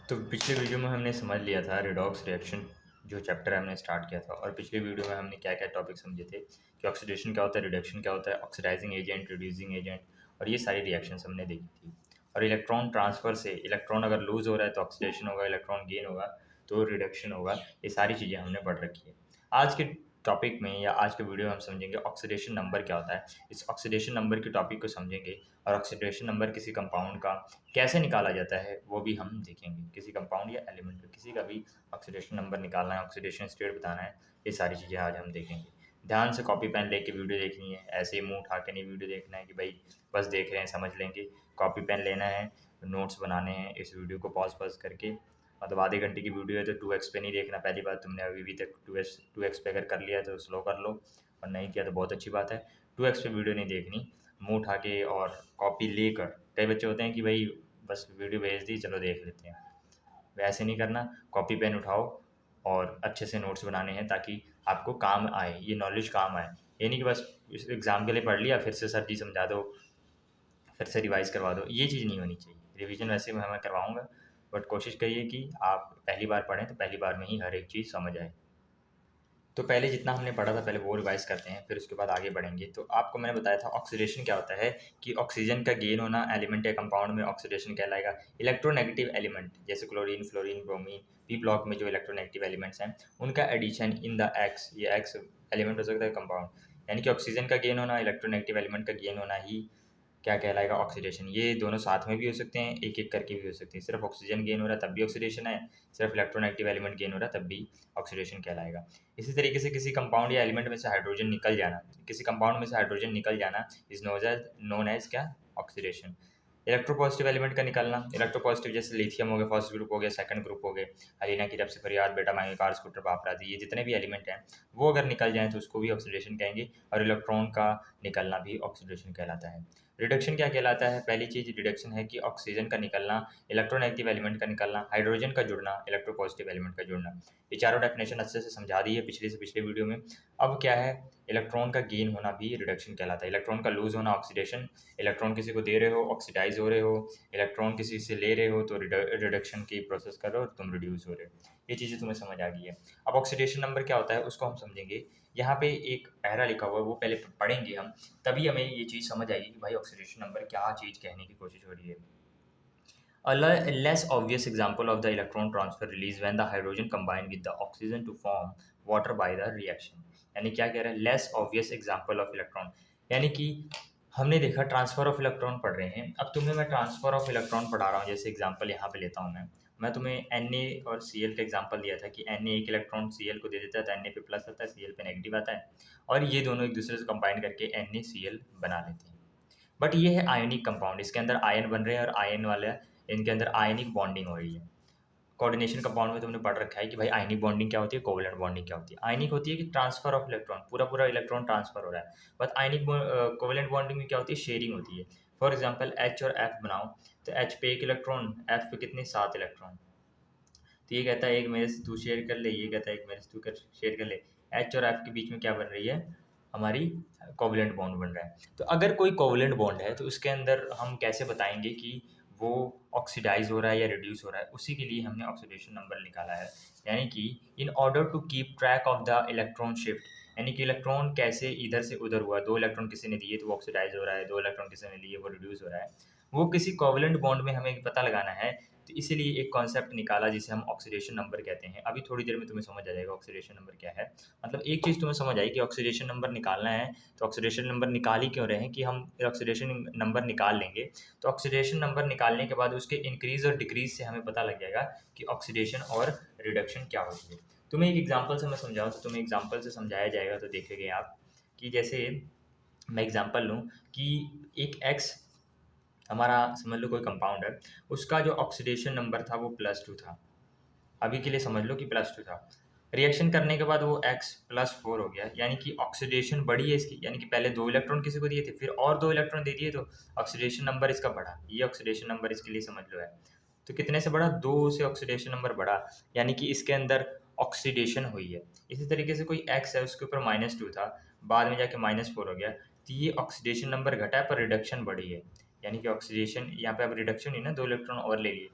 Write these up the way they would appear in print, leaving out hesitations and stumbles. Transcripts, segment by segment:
तो पिछले वीडियो में हमने समझ लिया था रिडॉक्स रिएक्शन जो चैप्टर हमने स्टार्ट किया था, और पिछले वीडियो में हमने क्या क्या टॉपिक समझे थे कि ऑक्सीडेशन क्या होता है, रिडक्शन क्या होता है, ऑक्सीडाइजिंग एजेंट, रिड्यूसिंग एजेंट, और ये सारी रिएक्शंस हमने देखी थी। और इलेक्ट्रॉन ट्रांसफ़र से इलेक्ट्रॉन अगर लूज़ हो रहा है तो ऑक्सीडेशन होगा, इलेक्ट्रॉन गेन होगा तो रिडक्शन होगा। ये सारी चीज़ें हमने पढ़ रखी है। आज के टॉपिक में या आज के वीडियो में हम समझेंगे ऑक्सीडेशन नंबर क्या होता है। इस ऑक्सीडेशन नंबर के टॉपिक को समझेंगे और ऑक्सीडेशन नंबर किसी कंपाउंड का कैसे निकाला जाता है वो भी हम देखेंगे। किसी कंपाउंड या एलिमेंट का किसी का भी ऑक्सीडेशन नंबर निकालना है, ऑक्सीडेशन स्टेट बताना है, ये सारी चीज़ें आज हम देखेंगे। ध्यान से कॉपी पेन लेके वीडियो देखनी है, ऐसे ही मुंह उठा के नहीं वीडियो देखना है कि भाई बस देख रहे हैं समझ लेंगे। कॉपी पेन लेना है, नोट्स बनाने हैं। इस वीडियो को पॉज कर के, मतलब आधे घंटे की वीडियो है तो 2x पे नहीं देखना। पहली बात, तुमने अभी तक 2x पे अगर कर लिया है तो स्लो कर लो, और नहीं किया तो बहुत अच्छी बात है। 2x पे वीडियो नहीं देखनी, मुंह उठा के और कॉपी लेकर। कई बच्चे होते हैं कि भाई बस वीडियो भेज दी चलो देख लेते हैं, वैसे नहीं करना। कॉपी पेन उठाओ और अच्छे से नोट्स बनाने हैं ताकि आपको काम आए, ये नॉलेज काम आए। ये नहीं कि बस इस एग्ज़ाम के लिए पढ़ लिया, फिर से सर जी समझा दो, फिर से रिवाइज करवा दो। ये चीज़ नहीं होनी चाहिए। रिवीजन वैसे मैं करवाऊँगा, बट कोशिश करिए कि आप पहली बार पढ़ें तो पहली बार में ही हर एक चीज़ समझ आए। तो पहले जितना हमने पढ़ा था पहले वो रिवाइज करते हैं, फिर उसके बाद आगे बढ़ेंगे। तो आपको मैंने बताया था ऑक्सीडेशन क्या होता है, कि ऑक्सीजन का गेन होना एलिमेंट या कंपाउंड में ऑक्सीडेशन कहलाएगा। इलेक्ट्रोनेगेटिव एलिमेंट जैसे chlorine, fluorine, bromine, P block में जो इलेक्ट्रोनेगेटिव एलिमेंट्स हैं उनका एडिशन इन द एक्स, ये एक्स एलिमेंट हो सकता है कंपाउंड, यानी कि ऑक्सीजन का गेन होना, इलेक्ट्रोनेगेटिव एलिमेंट का गेन होना ही क्या कहलाएगा, ऑक्सीडेशन। ये दोनों साथ में भी हो सकते हैं, एक एक करके भी हो सकते हैं। सिर्फ ऑक्सीजन गेन हो रहा है तब भी ऑक्सीडेशन है, सिर्फ इलेक्ट्रोनेगेटिव एलिमेंट गेन हो रहा है तब भी ऑक्सीडेशन कहलाएगा। इसी तरीके से किसी कंपाउंड या एलिमेंट में से हाइड्रोजन निकल जाना, किसी कंपाउंड में से हाइड्रोजन निकल जाना इज नोन एज क्या, ऑक्सीडेशन। इलेक्ट्रोपॉजिटिव एलिमेंट का निकलना, इलेक्ट्रोपॉजिटिव जैसे लिथियम हो गया, फर्स्ट ग्रुप हो गया, सेकंड ग्रुप हो गए, अलीना की तरफ से फरियाद, बेटा मांगे कार स्कूटर बाप राजी, ये जितने भी एलिमेंट हैं वो अगर निकल जाएं तो उसको भी ऑक्सीडेशन कहेंगे। और इलेक्ट्रॉन का निकलना भी ऑक्सीडेशन कहलाता है। रिडक्शन क्या कहलाता है? पहली चीज़ रिडक्शन है कि ऑक्सीजन का निकलना, इलेक्ट्रोनेगेटिव एलिमेंट का निकलना, हाइड्रोजन का जुड़ना, इलेक्ट्रोपॉजिटिव एलिमेंट का जुड़ना। ये चारों डेफिनेशन अच्छे से समझा दी है पिछले से पिछले वीडियो में। अब क्या है, इलेक्ट्रॉन का गेन होना भी रिडक्शन कहलाता है। इलेक्ट्रॉन का लूज होना ऑक्सीडेशन, इलेक्ट्रॉन किसी को दे रहे हो ऑक्सीडाइज हो रहे हो, इलेक्ट्रॉन किसी से ले रहे हो तो रिडक्शन की प्रोसेस कर रहे हो, तुम रिड्यूस हो रहे हो। ये चीज़ें तुम्हें समझ आ गई है। अब ऑक्सीडेशन नंबर क्या होता है उसको हम समझेंगे। यहाँ पे एक पैरा लिखा हुआ है, वो पहले पढ़ेंगे हम, तभी हमें ये चीज़ समझ आएगी कि भाई ऑक्सीडेशन नंबर क्या चीज़ कहने की कोशिश हो रही है। A less obvious example of the electron transfer release when the hydrogen combine with the oxygen to form water by the reaction। यानी क्या कह रहा है, less obvious example of electron, यानी कि हमने देखा ट्रांसफर ऑफ इलेक्ट्रॉन पढ़ रहे हैं। अब तुम्हें मैं ट्रांसफर ऑफ इलेक्ट्रॉन पढ़ा रहा हूँ, जैसे एग्जाम्पल यहाँ पे लेता हूँ मैं तुम्हें Na और Cl का एग्जाम्पल दिया था कि Na एक इलेक्ट्रॉन Cl को दे देता है तो Na पे प्लस आता है, Cl पे नेगेटिव आता है, और ये दोनों एक दूसरे से कंबाइन करके NaCl बना लेते हैं। बट ये है आयनिक कंपाउंड, इसके अंदर आयन बन रहे हैं और आयन वाले इनके अंदर आयनिक बॉन्डिंग हो रही है। कोऑर्डिनेशन कंपाउंड में तुमने पढ़ रखा है कि भाई आयनिक बॉन्डिंग क्या होती है, कोवलेंट बॉन्डिंग क्या होती है। आयनिक होती है कि ट्रांसफर ऑफ इलेक्ट्रॉन, पूरा पूरा इलेक्ट्रॉन ट्रांसफर हो रहा है। बट आयनिक कोवलेंट बॉन्डिंग में क्या होती है, शेयरिंग होती है। फॉर एग्जाम्पल H और F बनाओ, तो H पे एक इलेक्ट्रॉन, F पे कितने, 7 इलेक्ट्रॉन। तो ये कहता है एक मेरे से तू शेयर कर ले, ये कहता है एक मेरे से तू शेयर कर ले। H और F के बीच में क्या बन रही है, हमारी कोवलेंट बॉन्ड बन रहा है। तो अगर कोई कोवलेंट बॉन्ड है तो उसके अंदर हम कैसे बताएंगे कि वो ऑक्सीडाइज हो रहा है या रिड्यूस हो रहा है, उसी के लिए हमने ऑक्सीडेशन नंबर निकाला है। यानी कि in order to keep track of the electron shift, यानी कि इलेक्ट्रॉन कैसे इधर से उधर हुआ, 2 इलेक्ट्रॉन किसी ने दिए तो वो ऑक्सीडाइज हो रहा है, 2 इलेक्ट्रॉन किसी ने लिए वो रिड्यूस हो रहा है, वो किसी कोवलेंट बॉन्ड में हमें पता लगाना है। तो इसीलिए एक कॉन्सेप्ट निकाला जिसे हम ऑक्सीडेशन नंबर कहते हैं। अभी थोड़ी देर में तुम्हें समझ आ जाएगा ऑक्सीडेशन नंबर क्या है। मतलब एक चीज़ तुम्हें समझ आई कि ऑक्सीडेशन नंबर निकालना है, तो ऑक्सीडेशन नंबर निकाल ही क्यों रहे हैं कि हम ऑक्सीडेशन नंबर निकाल लेंगे। तो ऑक्सीडेशन नंबर निकालने के बाद उसके इंक्रीज और डिक्रीज से हमें पता लग जाएगा कि ऑक्सीडेशन और रिडक्शन क्या होती है। तुम्हें एक एग्जाम्पल से मैं समझाऊँ तो तुम्हें एग्जाम्पल से समझाया जाएगा, तो देखेंगे आप कि जैसे मैं एग्जाम्पल लूँ कि एक एक्स हमारा समझ लो कोई कंपाउंड है, उसका जो ऑक्सीडेशन नंबर था वो +2 था। अभी के लिए समझ लो कि +2 था। रिएक्शन करने के बाद वो x +4 हो गया, यानी कि ऑक्सीडेशन बढ़ी है इसकी, यानी कि पहले 2 इलेक्ट्रॉन किसी को दिए थे, फिर और 2 इलेक्ट्रॉन दे दिए तो ऑक्सीडेशन नंबर इसका बढ़ा। ये ऑक्सीडेशन नंबर इसके लिए समझ लो है। तो कितने से बढ़ा, 2 से ऑक्सीडेशन नंबर बढ़ा, यानी कि इसके अंदर ऑक्सीडेशन हुई है। इसी तरीके से कोई x है उसके ऊपर -2 था, बाद में जाके -4 हो गया, तो ये ऑक्सीडेशन नंबर घटा है पर रिडक्शन बढ़ी है। यानी कि ऑक्सीडेशन यहाँ पे अब रिडक्शन हुई ना, 2 इलेक्ट्रॉन और ले लिए।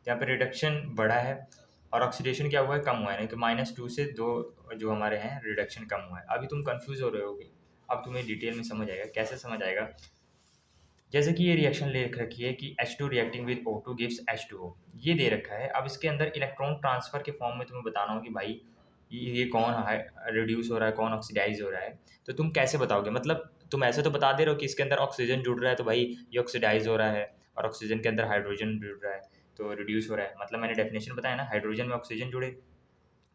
यहाँ पे रिडक्शन बढ़ा है और ऑक्सीडेशन क्या हुआ है, कम हुआ है, यानी कि -2 से 2 जो हमारे हैं रिडक्शन कम हुआ है। अभी तुम कंफ्यूज हो रहे होगे, अब तुम्हें डिटेल में समझ आएगा। कैसे समझ आएगा? जैसे कि ये रिएक्शन ले रखी है कि H2 reacting with O2 gives H2O, ये दे रखा है। अब इसके अंदर इलेक्ट्रॉन ट्रांसफर के फॉर्म में तुम्हें बताना हो कि भाई ये कौन है रिड्यूस हो रहा है, कौन ऑक्सीडाइज हो रहा है। तो तुम कैसे बताओगे? मतलब तुम ऐसे तो बता दे रहे हो कि इसके अंदर ऑक्सीजन जुड़ रहा है तो भाई ये ऑक्सीडाइज हो रहा है, और ऑक्सीजन के अंदर हाइड्रोजन जुड़ रहा है तो रिड्यूस हो रहा है। मतलब मैंने डेफिनेशन बताया ना, हाइड्रोजन में ऑक्सीजन जुड़े,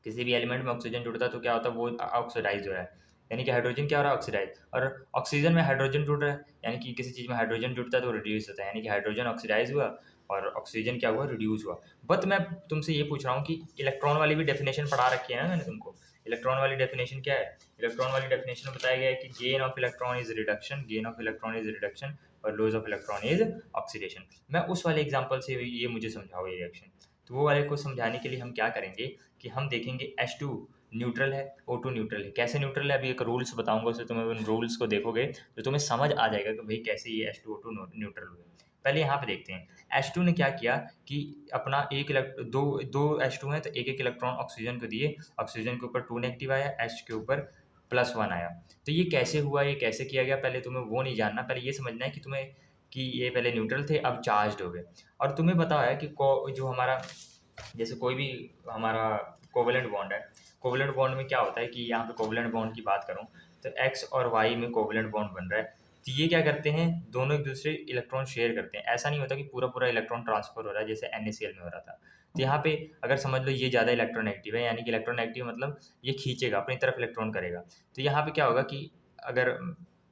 किसी भी एलिमेंट में ऑक्सीजन जुड़ता है तो क्या होता है, वो ऑक्सीडाइज हो रहा है, यानी कि हाइड्रोजन क्या हो रहा है, ऑक्सीडाइज। और ऑक्सीजन में हाइड्रोजन जुड़ रहा है, यानी कि किसी चीज़ में हाइड्रोजन जुड़ता है तो रिड्यूस होता है, यानी कि हाइड्रोजन ऑक्सीडाइज हुआ और ऑक्सीजन क्या हुआ, रिड्यूस हुआ। बट मैं तुमसे ये पूछ रहा हूँ कि इलेक्ट्रॉन वाली भी डेफिनेशन पढ़ा रखी है ना मैंने तुमको। इलेक्ट्रॉन वाली डेफिनेशन क्या है? इलेक्ट्रॉन वाली डेफिनेशन में बताया गया है कि gain of electron is reduction, gain of electron is reduction और loss of electron is oxidation. मैं उस वाले एग्जांपल से ये मुझे समझाओ ये रिएक्शन। तो वो वाले को समझाने के लिए हम क्या करेंगे कि हम देखेंगे H2 न्यूट्रल है, O2 न्यूट्रल है। कैसे न्यूट्रल है, अभी एक रूल्स बताऊंगा, उससे तुम्हें उन रूल्स को देखोगे तो तुम्हें समझ आ जाएगा कि भाई कैसे ये H2 O2 न्यूट्रल हुए। पहले यहाँ पे देखते हैं H2 ने क्या किया कि अपना दो दो H2 है तो एक एक इलेक्ट्रॉन ऑक्सीजन को दिए, ऑक्सीजन के ऊपर 2 नेगेटिव आया, H के ऊपर +1 आया। तो ये कैसे हुआ, ये कैसे किया गया, पहले तुम्हें वो नहीं जानना, पहले ये समझना है कि तुम्हें कि ये पहले न्यूट्रल थे अब चार्ज हो गए। और तुम्हें पता है कि जो हमारा जैसे कोई भी हमारा कोवेलेंट बॉन्ड है, कोवेलेंट बॉन्ड में क्या होता है कि यहाँ पे कोवेलेंट बॉन्ड की बात करूँ तो एक्स और वाई में कोवेलेंट बॉन्ड बन रहा है। तो ये क्या करते हैं, दोनों एक दूसरे इलेक्ट्रॉन शेयर करते हैं। ऐसा नहीं होता कि पूरा पूरा इलेक्ट्रॉन ट्रांसफर हो रहा है जैसे NaCl में हो रहा था। तो यहाँ पे अगर समझ लो ये ज़्यादा इलेक्ट्रोनेगेटिव है, यानी कि इलेक्ट्रोनेगेटिव मतलब ये खींचेगा, अपनी तरफ इलेक्ट्रॉन करेगा। तो यहाँ पे क्या होगा कि अगर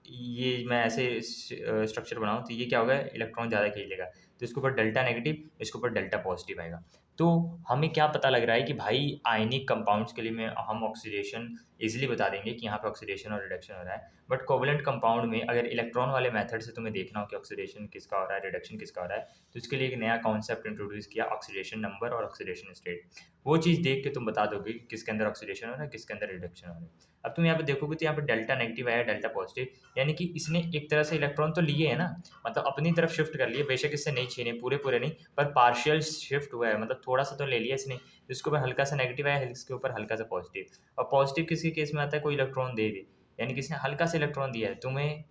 ये मैं ऐसे स्ट्रक्चर बनाऊँ तो ये क्या होगा, इलेक्ट्रॉन ज़्यादा खींच लेगा, तो इसके ऊपर डेल्टा नेगेटिव, इसके ऊपर डेल्टा पॉजिटिव आएगा। तो हमें क्या पता लग रहा है कि भाई आयनिक कंपाउंड्स के लिए में हम ऑक्सीडेशन इजीली बता देंगे कि यहाँ पे ऑक्सीडेशन और रिडक्शन हो रहा है। बट कोवेलेंट कंपाउंड में अगर इलेक्ट्रॉन वाले मेथड से तुम्हें देखना हो कि ऑक्सीडेशन किसका हो रहा है, रिडक्शन किसका हो रहा है, तो इसके लिए एक नया कॉन्सेप्ट इंट्रोड्यूस किया, ऑक्सीडेशन नंबर और ऑक्सीडेशन स्टेट। वो चीज़ देख के तुम बता दोगे कि किसके अंदर ऑक्सीडेशन हो रहा है, किसके अंदर रिडक्शन हो रहा है। अब तुम यहाँ पे देखोगे तो यहाँ पे डेल्टा नेगेटिव आया, डेल्टा पॉजिटिव, यानी कि इसने एक तरह से इलेक्ट्रॉन तो लिए है ना, मतलब अपनी तरफ शिफ्ट कर लिए, बेशक इससे नहीं छीने, पूरे पूरे नहीं, पर पार्शियल शिफ्ट हुआ है, मतलब थोड़ा सा तो ले लिया इसने। इसके ऊपर हल्का सा नेगेटिव आया, इसके ऊपर हल्का सा पॉजिटिव। और पॉजिटिव किसी केस में आता है, कोई इलेक्ट्रॉन दे दे, यानी कि इसने हल्का सा इलेक्ट्रॉन दिया है। तुम्हें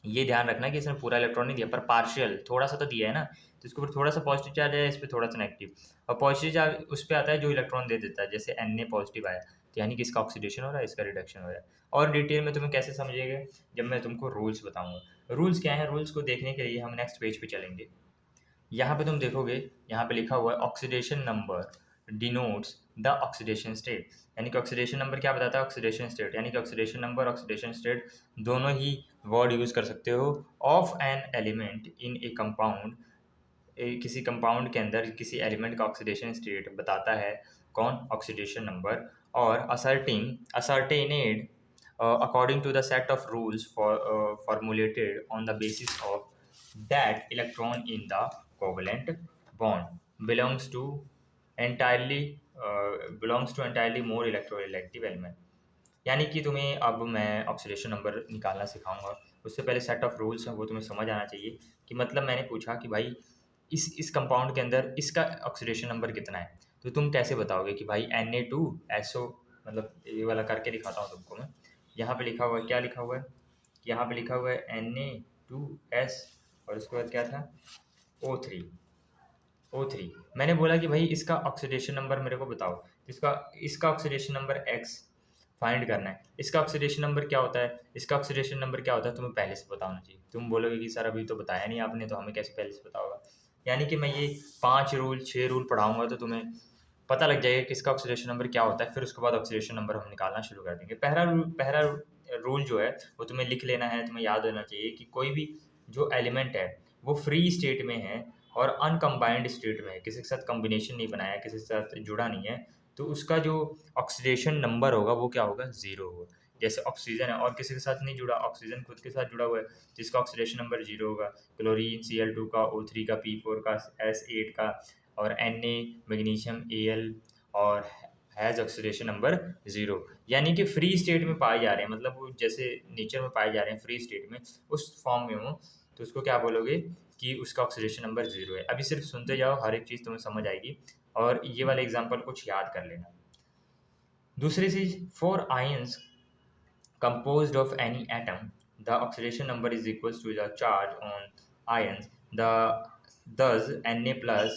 ये ध्यान रखना कि इसने पूरा इलेक्ट्रॉन नहीं दिया, पर पार्शियल थोड़ा सा तो दिया है ना। तो इसके ऊपर थोड़ा सा पॉजिटिव चार्ज है, इस पर थोड़ा सा नेगेटिव। और पॉजिटिव चार्ज उस पर आता है जो इलेक्ट्रॉन दे देता है, जैसे Na पॉजिटिव आया तो यानी कि इसका ऑक्सीडेशन हो रहा है, इसका रिडक्शन हो रहा है। और डिटेल में तुम्हें कैसे समझिएगा, जब मैं तुमको रूल्स बताऊंगा। रूल्स क्या है, रूल्स को देखने के लिए हम नेक्स्ट पेज पे चलेंगे। यहाँ पे तुम देखोगे, यहाँ पे लिखा हुआ है oxidation number denotes the oxidation state, यानी कि ऑक्सीडेशन नंबर क्या बताता है, ऑक्सीडेशन स्टेट, यानी कि ऑक्सीडेशन नंबर ऑक्सीडेशन स्टेट दोनों ही वर्ड यूज कर सकते हो of an element in A compound. किसी कंपाउंड के अंदर किसी एलिमेंट का ऑक्सीडेशन स्टेट बताता है कौन, ऑक्सीडेशन नंबर। और असर्टेनेड according to the set of rules formulated on the basis of that electron in the covalent bond belongs to entirely entirely more electronegative element। यानी कि तुम्हें अब मैं ऑक्सीडेशन नंबर निकालना सिखाऊंगा, उससे पहले सेट ऑफ रूल्स हैं वो तुम्हें समझ आना चाहिए। कि मतलब मैंने पूछा कि भाई इस कंपाउंड के अंदर इसका ऑक्सीडेशन नंबर कितना है, तो तुम कैसे बताओगे कि भाई Na2SO, मतलब ये वाला करके दिखाता हूँ तुमको मैं। यहाँ पे लिखा हुआ है, क्या लिखा हुआ है, यहाँ पे लिखा हुआ है Na2S और उसके बाद क्या था, O3। O3 मैंने बोला कि भाई इसका ऑक्सीडेशन नंबर मेरे को बताओ, इसका इसका ऑक्सीडेशन नंबर X फाइंड करना है। इसका ऑक्सीडेशन नंबर क्या होता है, इसका ऑक्सीडेशन नंबर क्या होता है, तुम्हें पहले से पता होना चाहिए। तुम बोलोगे कि सर अभी तो बताया नहीं आपने, तो हमें कैसे पहले से पता होगा। यानी कि मैं ये 5 रूल 6 रूल पढ़ाऊंगा तो तुम्हें पता लग जाएगा कि इसका ऑक्सीडेशन नंबर क्या होता है। फिर उसके बाद ऑक्सीडेशन नंबर हम निकालना शुरू कर देंगे। पहला रूल जो है वो तुम्हें लिख लेना है, तुम्हें याद होना चाहिए कि कोई भी जो एलिमेंट है वो फ्री स्टेट में है और अनकम्बाइंड स्टेट में है, किसी के साथ कॉम्बिनेशन नहीं बनाया, किसी के साथ जुड़ा नहीं है, तो उसका जो ऑक्सीडेशन नंबर होगा वो क्या होगा, 0 होगा। जैसे ऑक्सीजन है और किसी के साथ नहीं जुड़ा, ऑक्सीजन खुद के साथ जुड़ा हुआ है, जिसका ऑक्सीडेशन नंबर 0 होगा। क्लोरीन Cl2 का, O3 का, P4 का, S8 का, और Na मैग्नीशियम Al और हैज़ ऑक्सीडेशन नंबर 0। यानी कि फ्री स्टेट में पाए जा रहे हैं, मतलब वो जैसे नेचर में पाए जा रहे हैं फ्री स्टेट में, उस फॉर्म में वो तो उसको क्या बोलोगे कि उसका ऑक्सीडेशन नंबर 0 है। अभी सिर्फ सुनते जाओ, हर एक चीज़ तुम्हें समझ आएगी, और ये वाले एग्जाम्पल कुछ याद कर लेना। दूसरी चीज, for ions composed of any atom, the oxidation number is equals to the charge on ions. Thus Na plus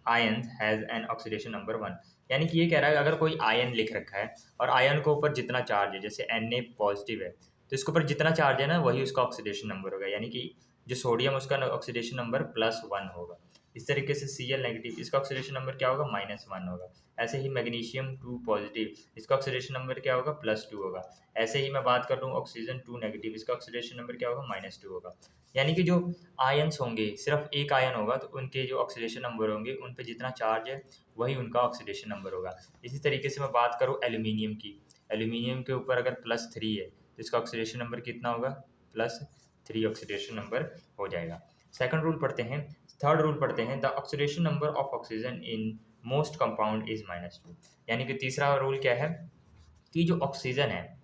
ions has an oxidation number 1. यानी कि ये कह रहा है अगर कोई आयन लिख रखा है और आयन के ऊपर जितना चार्ज है, जैसे Na पॉजिटिव है तो इसके ऊपर जितना चार्ज है ना वही उसका ऑक्सीडेशन नंबर होगा, यानी कि जो सोडियम उसका ऑक्सीडेशन नंबर +1 होगा। इस तरीके से Cl नेगेटिव, इसका ऑक्सीडेशन नंबर क्या होगा, -1 होगा। ऐसे ही मैग्नीशियम 2 पॉजिटिव, इसका ऑक्सीडेशन नंबर क्या होगा, +2 होगा। ऐसे ही मैं बात कर लूँ ऑक्सीजन 2 नेगेटिव, इसका ऑक्सीडेशन नंबर क्या होगा, -2 होगा। यानी कि जो आयंस होंगे, सिर्फ एक आयन होगा तो उनके जो ऑक्सीडेशन नंबर होंगे उन पे जितना चार्ज है वही उनका ऑक्सीडेशन नंबर होगा। इसी तरीके से मैं बात करूँ एल्यूमिनियम की, एल्यूमिनियम के ऊपर अगर +3 है तो इसका ऑक्सीडेशन नंबर कितना होगा, +3 ऑक्सीडेशन नंबर हो जाएगा। सेकंड रूल पढ़ते हैं, थर्ड रूल पढ़ते हैं, the oxidation number of oxygen in most compound is -2। यानी कि तीसरा रूल क्या है कि जो ऑक्सीजन है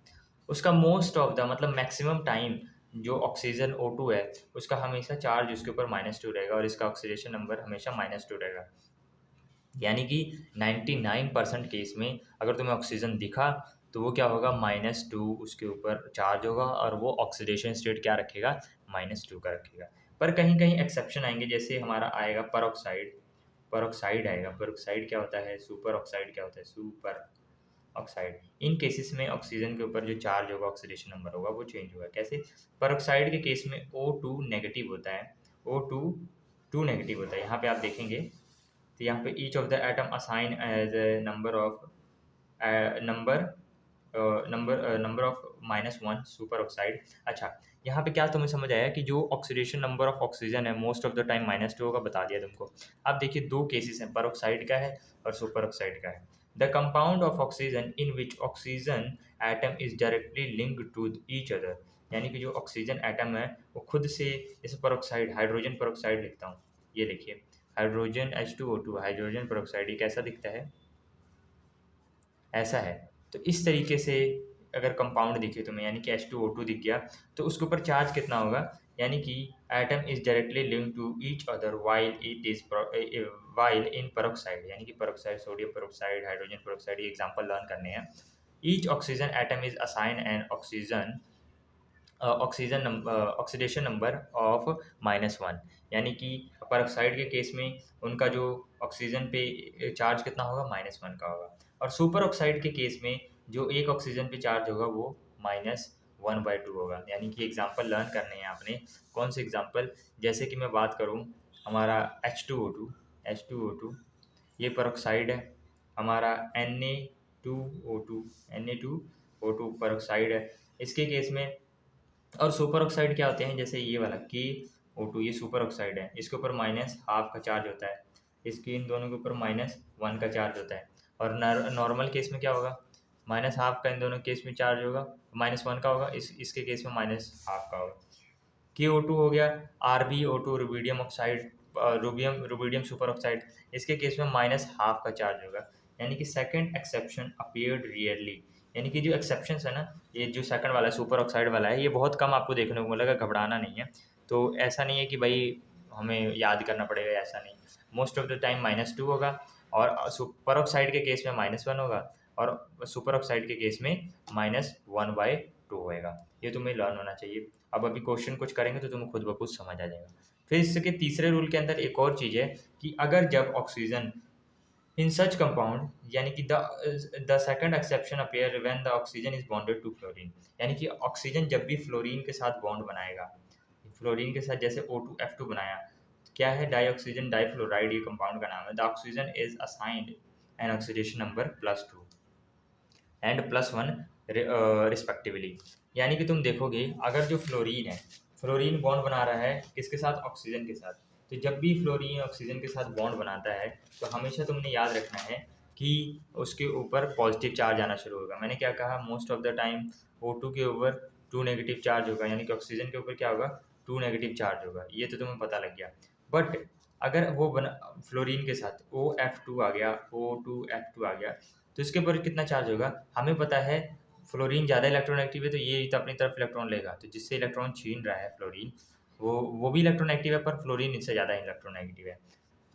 उसका मोस्ट ऑफ द मतलब मैक्सिमम टाइम जो ऑक्सीजन O2 है उसका हमेशा चार्ज उसके ऊपर -2 रहेगा और इसका ऑक्सीडेशन नंबर हमेशा -2 रहेगा। यानी कि 99% केस में अगर तुम्हें ऑक्सीजन दिखा तो वो क्या होगा, -2 उसके ऊपर चार्ज होगा और वो ऑक्सीडेशन स्टेट क्या रखेगा, -2 का रखेगा। पर कहीं कहीं एक्सेप्शन आएंगे, जैसे हमारा आएगा परऑक्साइड, परऑक्साइड आएगा। परऑक्साइड क्या होता है, सुपर ऑक्साइड क्या होता है, सुपर ऑक्साइड। इन केसेस में ऑक्सीजन के ऊपर जो चार्ज होगा, ऑक्सीडेशन नंबर होगा, वो चेंज होगा। कैसे, परऑक्साइड के केस में O2 नेगेटिव होता है, O2 नेगेटिव होता है। यहाँ पे आप देखेंगे तो यहाँ पे each of the atom assign as a number of number of -1 super oxide. अच्छा, यहाँ पे क्या तुम्हें समझ आया कि जो ऑक्सीडेशन नंबर ऑफ ऑक्सीजन है मोस्ट ऑफ द टाइम -2 होगा, बता दिया तुमको। अब देखिए दो केसेस हैं, परऑक्साइड का है और सुपर ऑक्साइड का है। The compound of oxygen in which oxygen atom is directly linked to each other. यानी कि जो ऑक्सीजन एटम है वो खुद से, जैसे परऑक्साइड, हाइड्रोजन परऑक्साइड लिखता हूँ, ये देखिए हाइड्रोजन H2O2, हाइड्रोजन परऑक्साइड, ये कैसा दिखता है, ऐसा है। तो इस तरीके से अगर कंपाउंड दिखे तुम्हें, यानी कि H2O2 दिख गया तो उसके ऊपर चार्ज कितना होगा, यानी कि atom is directly link to each other while in peroxide. यानी कि peroxide, sodium peroxide, hydrogen peroxide, ये एग्जांपल लर्न करने हैं। Each oxygen atom is assign an oxidation number of -1। यानी कि परऑक्साइड के केस में उनका जो ऑक्सीजन पे चार्ज कितना होगा, -1 का होगा। और सुपर ऑक्साइड के केस में जो एक ऑक्सीजन पे चार्ज होगा वो -1/2 होगा। यानी कि एग्जांपल लर्न करने हैं आपने। कौन से एग्जांपल, जैसे कि मैं बात करूं हमारा H2O2, ये परऑक्साइड है। हमारा Na2O2 परऑक्साइड है इसके केस में। और सुपर ऑक्साइड क्या होते हैं, जैसे ये वाला KO2, ये सुपर ऑक्साइड है, इसके ऊपर -1/2 का चार्ज होता है, इसके इन दोनों के ऊपर -1 का चार्ज होता है। और नॉर्मल केस में क्या होगा, -1/2 का इन दोनों केस में चार्ज होगा, -1 का होगा, इसके केस में -1/2 का होगा। KO2 हो गया, RbO2, rubidium oxide, rubidium super oxide, इसके केस में -1/2 का चार्ज होगा। यानी कि सेकंड एक्सेप्शन अपीयर्ड रियरली। यानी कि जो एक्सेप्शंस है ना, ये जो सेकंड वाला सुपर ऑक्साइड वाला है, ये बहुत कम आपको देखने को मिलेगा, घबराना नहीं है। तो ऐसा नहीं है कि भाई हमें याद करना पड़ेगा, ऐसा नहीं। मोस्ट ऑफ द टाइम -2 होगा और सुपर ऑक्साइड के केस में -1 होगा और सुपर ऑक्साइड के केस में -1/2 होएगा। ये तुम्हें लर्न होना चाहिए। अब अभी क्वेश्चन कुछ करेंगे तो तुम्हें खुद ब खुद समझ आ जाएगा। फिर इसके तीसरे रूल के अंदर एक और चीज़ है कि अगर जब ऑक्सीजन इन सच कंपाउंड, यानी कि the second exception appear when the oxygen is bonded to fluorine. यानी कि ऑक्सीजन जब भी फ्लोरीन के साथ बॉन्ड बनाएगा, फ्लोरीन के साथ जैसे O2F2 बनाया, तो क्या है, डाइऑक्सीजन डाइफ्लोराइड, ये कंपाउंड का नाम है। The oxygen is assigned N oxidation number +2 and +1 respectively. यानी कि तुम देखोगे अगर जो फ्लोरीन है, फ्लोरीन बॉन्ड बना रहा है किसके साथ, ऑक्सीजन के साथ। तो जब भी फ्लोरीन ऑक्सीजन के साथ बॉन्ड बनाता है तो हमेशा तुमने याद रखना है कि उसके ऊपर पॉजिटिव चार्ज आना शुरू होगा। मैंने क्या कहा, most of the time O2 के ऊपर 2 नेगेटिव चार्ज होगा, यानी कि ऑक्सीजन के ऊपर क्या होगा, 2 नेगेटिव चार्ज होगा। ये तो तुम्हें पता लग गया। बट अगर वो फ्लोरीन के साथ OF2 आ गया, O2F2 आ गया, तो इसके ऊपर कितना चार्ज होगा, हमें पता है फ्लोरीन ज़्यादा इलेक्ट्रॉन एक्टिव है तो ये तो अपनी तरफ इलेक्ट्रॉन लेगा, तो जिससे इलेक्ट्रॉन छीन रहा है फ्लोरीन, वो भी इलेक्ट्रोनेगेटिव है, पर फ्लोरीन इससे ज़्यादा इलेक्ट्रोनेगेटिव है।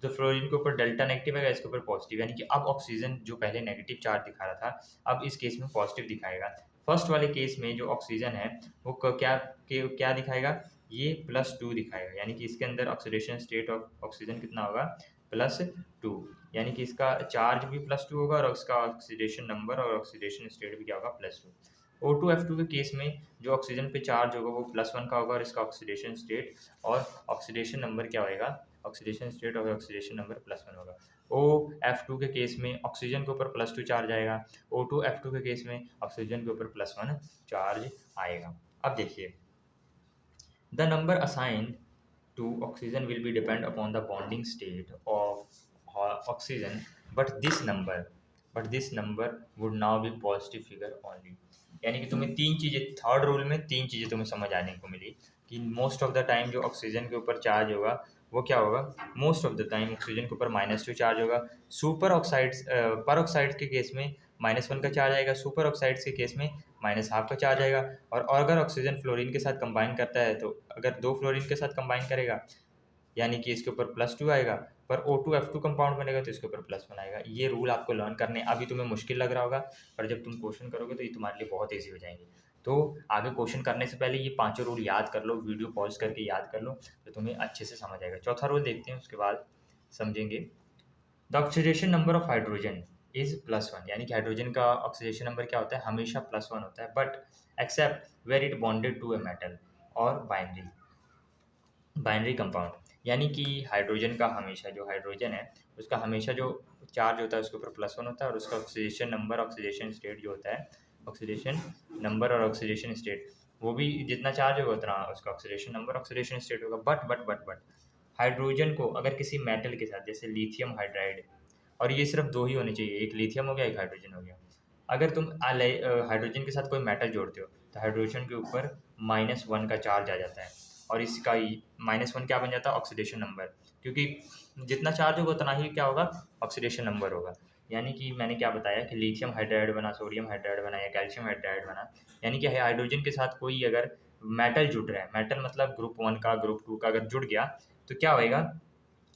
तो फ्लोरीन के ऊपर डेल्टा नेगेटिव है, इसके ऊपर पॉजिटिव, यानी कि अब ऑक्सीजन जो पहले नेगेटिव चार्ज दिखा रहा था, अब इस केस में पॉजिटिव दिखाएगा। फर्स्ट वाले केस में जो ऑक्सीजन है वो क्या दिखाएगा, ये +2 दिखाएगा, यानी कि इसके अंदर ऑक्सीडेशन स्टेट ऑफ ऑक्सीजन कितना होगा, +2, यानी कि इसका चार्ज भी +2 होगा और इसका ऑक्सीडेशन नंबर और ऑक्सीडेशन स्टेट भी क्या होगा, +2। O2F2 के केस में जो ऑक्सीजन पे चार्ज होगा वो +1 का होगा और इसका ऑक्सीडेशन स्टेट और ऑक्सीडेशन नंबर क्या होएगा, ऑक्सीडेशन स्टेट और ऑक्सीडेशन नंबर +1 होगा। OF2 के केस में ऑक्सीजन के ऊपर +2 चार्ज आएगा, O2F2 के केस में ऑक्सीजन के ऊपर +1 चार्ज आएगा। अब देखिए, the number assigned to oxygen will be depend upon the bonding state of oxygen, but this number would now be positive figure only। यानी कि तुम्हें तीन चीज़ें, थर्ड रूल में तीन चीज़ें तुम्हें समझ आने को मिली कि मोस्ट ऑफ द टाइम जो ऑक्सीजन के ऊपर चार्ज होगा वो क्या होगा, most of the time oxygen के ऊपर -2 चार्ज होगा। सुपर ऑक्साइड्स पर ऑक्साइड्स के केस में -1 का चार्ज आएगा, सुपर ऑक्साइड्स के केस में -1/2 का चार्ज आएगा। और अगर ऑक्सीजन फ्लोरीन के साथ कंबाइन करता है तो अगर 2 फ्लोरीन के साथ कंबाइन करेगा यानी कि इसके ऊपर +2 आएगा, पर O2F2 कंपाउंड बनेगा तो इसके ऊपर +1 आएगा। ये रूल आपको लर्न करने अभी तुम्हें मुश्किल लग रहा होगा, पर जब तुम क्वेश्चन करोगे तो ये तुम्हारे लिए बहुत ईजी हो जाएंगे। तो आगे क्वेश्चन करने से पहले ये पांचों रूल याद कर लो, वीडियो पॉज करके याद कर लो, तो तुम्हें अच्छे से समझ आएगा। चौथा रूल देखते हैं, उसके बाद समझेंगे। The oxidation number of hydrogen is +1, यानी कि हाइड्रोजन का ऑक्सीडेशन नंबर क्या होता है, हमेशा +1 होता है, but except where it bonded to a metal और बाइनरी कंपाउंड। यानी कि हाइड्रोजन का हमेशा, जो हाइड्रोजन है उसका हमेशा जो चार्ज होता है उसके ऊपर +1 होता है और उसका ऑक्सीडेशन नंबर, ऑक्सीडेशन स्टेट जो होता है, ऑक्सीडेशन नंबर और ऑक्सीडेशन स्टेट, वो भी जितना चार्ज होगा उतना उसका ऑक्सीडेशन नंबर, ऑक्सीडेशन स्टेट होगा। बट हाइड्रोजन को अगर किसी मेटल के साथ, जैसे लिथियम हाइड्राइड, और ये सिर्फ दो ही होने चाहिए, एक लिथियम हो गया एक हाइड्रोजन हो गया, अगर तुम हाइड्रोजन के साथ कोई मेटल जोड़ते हो तो हाइड्रोजन के ऊपर -1 का चार्ज आ जाता है और इसका -1 क्या बन जाता है, ऑक्सीडेशन नंबर, क्योंकि जितना चार्ज होगा उतना ही क्या होगा, ऑक्सीडेशन नंबर होगा। यानी कि मैंने क्या बताया कि लिथियम हाइड्राइड बना, सोडियम हाइड्राइड बना या कैल्शियम हाइड्राइड बना, यानी कि हाइड्रोजन के साथ कोई अगर मेटल जुड़ रहा है, मेटल मतलब ग्रुप 1 का, ग्रुप 2 का अगर जुड़ गया तो क्या होएगा,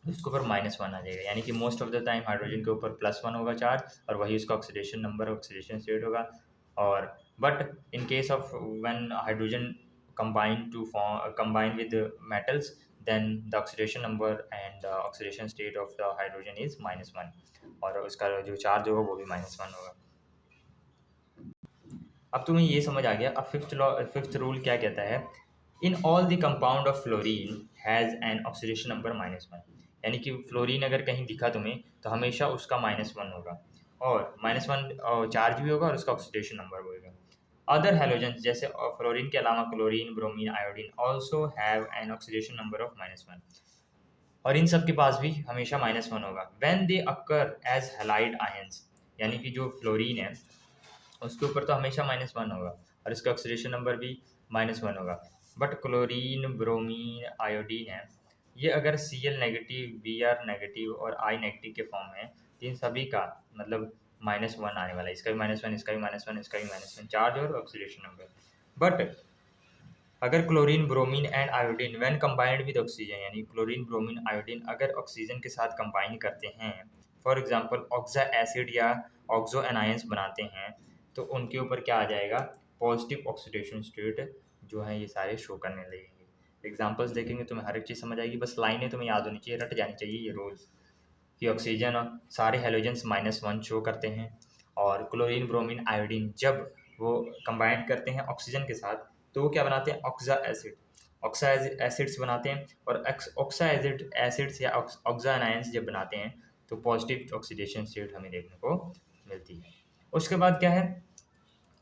उसके ऊपर -1 आ जाएगा। यानी कि most of the time hydrogen के ऊपर +1 होगा चार्ज और वही उसका ऑक्सीडेशन नंबर, ऑक्सीडेशन स्टेट होगा। और but in case of when hydrogen combine with the metals, then the oxidation number and the oxidation state of the hydrogen is -1 और उसका जो चार्ज होगा वो भी -1 होगा। अब तुम्हें ये समझ आ गया। अब फिफ्थ रूल क्या कहता है, in all the compound of fluorine has an oxidation number -1, यानी कि फ्लोरीन अगर कहीं दिखा तुम्हें तो हमेशा उसका -1 होगा और -1 चार्ज भी होगा और उसका ऑक्सीडेशन नंबर भी होगा। अदर हेलोजेंस जैसे फ्लोरीन के अलावा chlorine, bromine, iodine also have an oxidation number of -1 और इन सब के पास भी हमेशा -1 होगा। When they occur as halide ions, यानी कि जो फ्लोरीन है उसके ऊपर तो हमेशा -1 होगा और इसका ऑक्सीडेशन नंबर भी -1 होगा। बट क्लोरीन, ब्रोमीन, आयोडीन है, ये अगर Cl नेगेटिव, Br नेगेटिव और I नेगेटिव के फॉर्म में, इन सभी का मतलब -1 आने वाला है। इसका भी -1, इसका भी -1, इसका भी -1 चार्ज और ऑक्सीडेशन नंबर। बट अगर chlorine, bromine and iodine when combined with oxygen, यानी क्लोरीन, ब्रोमीन, आयोडीन अगर ऑक्सीजन के साथ कंबाइन करते हैं, फॉर एग्जांपल ऑक्सा एसिड या ऑक्सो एनायंस बनाते हैं, तो उनके ऊपर क्या आ जाएगा, पॉजिटिव ऑक्सीडेशन स्टेट जो है ये सारे शो करने लगेंगे। एग्जांपल्स देखेंगे तुम्हें हर एक चीज़ समझ आएगी, बस लाइनें तुम्हें याद होनी चाहिए, रट जानी चाहिए ये रूल्स कि ऑक्सीजन सारे हेलोजेंस -1 शो करते हैं और क्लोरीन, ब्रोमीन, आयोडीन जब वो कंबाइन करते हैं ऑक्सीजन के साथ तो वो क्या बनाते हैं, ऑक्सा एसिड, ऑक्सा एसिड्स बनाते हैं और ऑक्सा एसिड्स या ऑक्सा एनायंस जब बनाते हैं तो पॉजिटिव ऑक्सीडेशन स्टेट हमें देखने को मिलती है। उसके बाद क्या है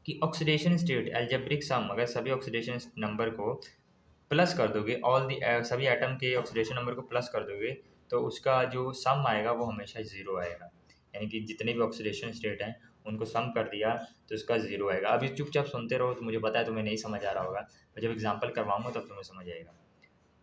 कि ऑक्सीडेशन स्टेट एल्जेब्रिक सम, अगर सभी ऑक्सीडेशन नंबर को प्लस कर दोगे, सभी एटम के ऑक्सीडेशन नंबर को प्लस कर दोगे तो उसका जो सम आएगा वो हमेशा 0 आएगा। यानी कि जितने भी ऑक्सीडेशन स्टेट हैं उनको सम कर दिया तो उसका 0 आएगा। अभी चुपचाप सुनते रहो, तो मुझे पता है तुम्हें नहीं समझ आ रहा होगा, मैं जब एग्जाम्पल करवाऊंगा तब तुम्हें समझ आएगा।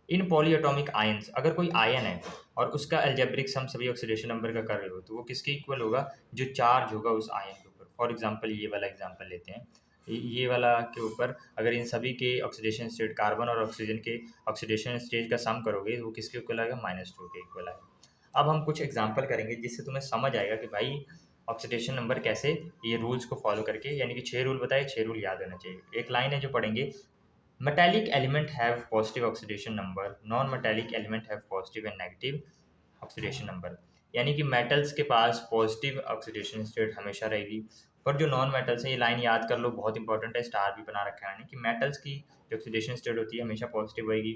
इन पॉलीएटॉमिक आयंस, अगर कोई आयन है और उसका एल्जेब्रिक सम सभी ऑक्सीडेशन नंबर का कर रहे हो तो वो किसके इक्वल होगा, जो चार्ज होगा उस आयन के ऊपर। फॉर एग्जांपल ये वाला एग्जांपल लेते हैं, ये वाला के ऊपर अगर इन सभी के ऑक्सीडेशन स्टेट कार्बन और ऑक्सीजन के ऑक्सीडेशन स्टेट का सम करोगे वो किसके इक्वल आएगा, -2 के इक्वल आएगा। अब हम कुछ एग्जांपल करेंगे जिससे तुम्हें समझ आएगा कि भाई ऑक्सीडेशन नंबर कैसे, ये रूल्स को फॉलो करके, यानी कि 6 रूल बताए, 6 रूल याद होना चाहिए। एक लाइन है जो पढ़ेंगे, metallic element have positive oxidation number, non metallic element have positive and negative oxidation number. यानी कि मेटल्स के पास पॉजिटिव ऑक्सीडेशन स्टेट हमेशा रहेगी, पर जो नॉन मेटल्स है, ये लाइन याद कर लो, बहुत इंपॉर्टेंट है, स्टार भी बना रखा है, यानी कि मेटल्स की जो ऑक्सीडेशन स्टेट होती है हमेशा पॉजिटिव रहेगी,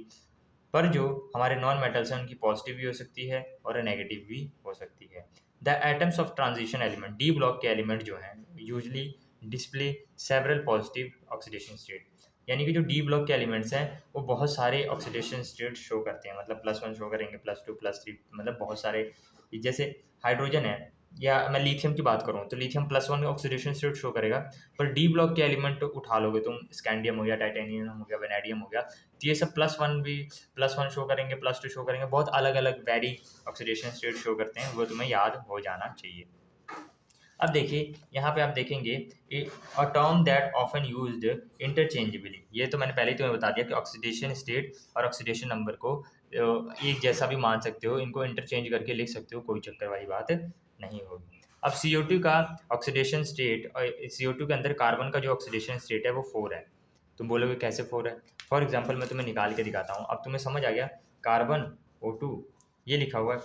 पर जो हमारे नॉन मेटल्स हैं उनकी पॉजिटिव भी हो सकती है और नेगेटिव भी हो सकती है। The atoms of transition element, D block के एलिमेंट जो हैं usually display several positive oxidation state. यानी कि जो डी ब्लॉक के एलिमेंट्स हैं वो बहुत सारे ऑक्सीडेशन स्टेट शो करते हैं, मतलब +1 शो करेंगे, +2 +3, मतलब बहुत सारे। जैसे हाइड्रोजन है, या मैं लिथियम की बात करूँ तो लिथियम +1 ऑक्सीडेशन स्टेट शो करेगा, पर डी ब्लॉक के एलिमेंट उठा लोगे तुम, स्कैंडियम हो गया, टाइटेनियम हो गया, वेनेडियम हो गया, तो ये सब +1 भी +1 शो करेंगे, +2 शो करेंगे, बहुत अलग अलग वेरी ऑक्सीडेशन स्टेट शो करते हैं, वो तुम्हें याद हो जाना चाहिए। अब देखिए यहाँ पे आप देखेंगे a term that often used interchangeably, ये तो मैंने पहले ही तुम्हें बता दिया कि ऑक्सीडेशन स्टेट और ऑक्सीडेशन नंबर को एक जैसा भी मान सकते हो, इनको इंटरचेंज करके लिख सकते हो, कोई चक्कर वाली बात नहीं होगी। अब CO2 का ऑक्सीडेशन स्टेट, और CO2 के अंदर कार्बन का जो ऑक्सीडेशन स्टेट है वो 4 है। तुम बोलोगे कैसे 4 है? फॉर एग्जाम्पल मैं तुम्हें निकाल के दिखाता हूँ, अब तुम्हें समझ आ गया, कार्बन O2 ये लिखा हुआ है,